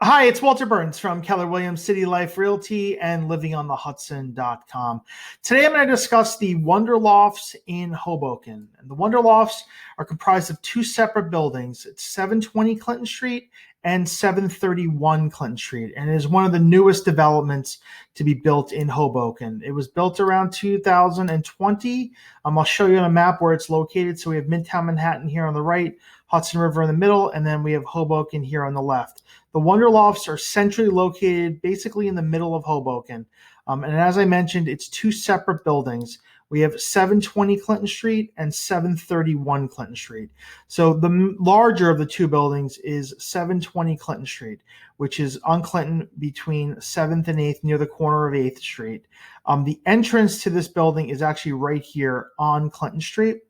Hi, it's Walter Burns from Keller Williams City Life Realty and livingonthehudson.com. Today I'm going to discuss the Wonder Lofts in Hoboken. And the Wonder Lofts are comprised of two separate buildings. It's 720 Clinton Street and 731 Clinton Street. And it is one of the newest developments to be built in Hoboken. It was built around 2020. I'll show you on a map where it's located. So we have Midtown Manhattan here on the right, Hudson River in the middle, and then we have Hoboken here on the left. The Wonder Lofts are centrally located basically in the middle of Hoboken. And as I mentioned, it's two separate buildings. We have 720 Clinton Street and 731 Clinton Street. So the larger of the two buildings is 720 Clinton Street, which is on Clinton between 7th and 8th near the corner of 8th Street. The entrance to this building is actually right here on Clinton Street.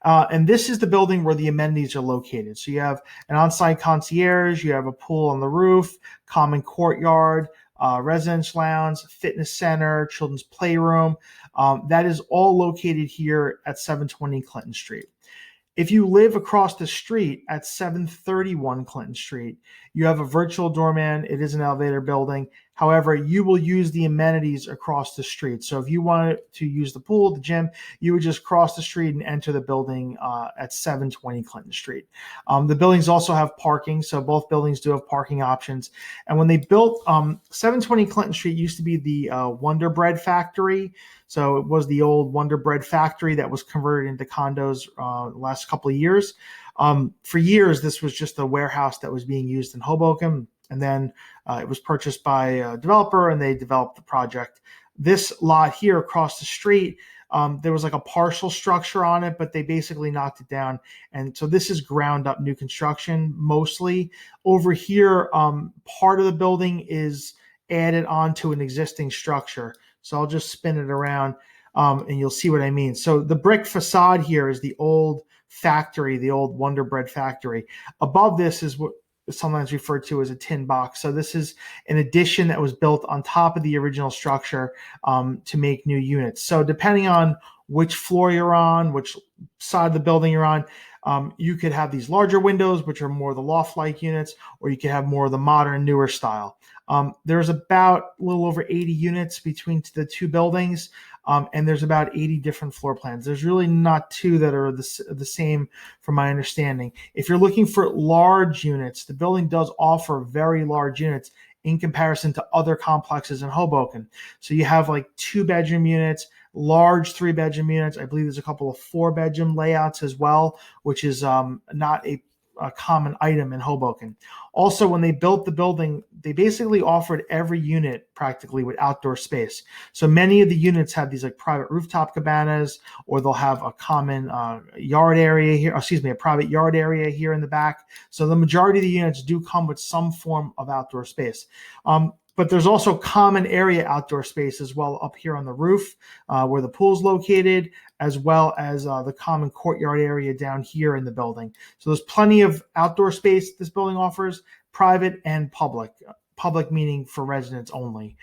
And this is the building where the amenities are located. So you have an on-site concierge, you have a pool on the roof, common courtyard, residence lounge, fitness center, children's playroom. That is all located here at 720 Clinton Street. If you live across the street at 731 Clinton Street, you have a virtual doorman. It is an elevator building. However, you will use the amenities across the street. So if you wanted to use the pool, the gym, you would just cross the street and enter the building at 720 Clinton Street. The buildings also have parking, so both buildings do have parking options. And when they built 720 Clinton Street used to be the Wonderbread Factory. So it was the old Wonderbread Factory that was converted into condos the last couple of years. For years, this was just a warehouse that was being used in Hoboken. And then it was purchased by a developer and they developed the project. This lot here across the street, there was like a partial structure on it, but they basically knocked it down. And so this is ground up new construction mostly. Over here, part of the building is added onto an existing structure. So I'll just spin it around and you'll see what I mean. So the brick facade here is the old factory, the old Wonderbread Factory. Above this is what is sometimes referred to as a tin box. So this is an addition that was built on top of the original structure to make new units. So depending on which floor you're on, which side of the building you're on, you could have these larger windows, which are more the loft-like units, or you could have more of the modern, newer style. There's about a little over 80 units between the two buildings, and there's about 80 different floor plans. There's really not two that are the same from my understanding. If you're looking for large units, the building does offer very large units in comparison to other complexes in Hoboken. So you have like 2-bedroom units, large 3-bedroom units. I believe there's a couple of 4-bedroom layouts as well, which is not a common item in Hoboken. Also, when they built the building, they basically offered every unit practically with outdoor space. So many of the units have these like private rooftop cabanas, or they'll have a common yard area here, a private yard area here in the back. So the majority of the units do come with some form of outdoor space. But there's also common area outdoor space as well up here on the roof where the pool's located, as well as the common courtyard area down here in the building. So there's plenty of outdoor space this building offers, private and public. Public meaning for residents only.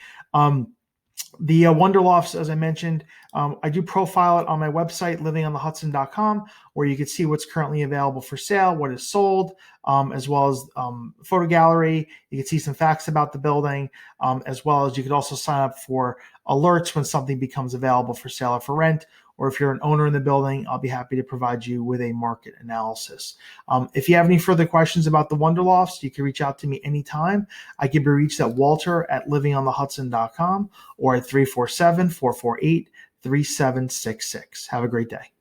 The Wonder Lofts, as I mentioned, I do profile it on my website, livingonthehudson.com, where you can see what's currently available for sale, what is sold, as well as photo gallery. You can see some facts about the building, as well as you could also sign up for alerts when something becomes available for sale or for rent. Or if you're an owner in the building, I'll be happy to provide you with a market analysis. If you have any further questions about the Wonder Lofts, you can reach out to me anytime. I can be reached at walter@livingonthehudson.com or at 347-448-3766. Have a great day.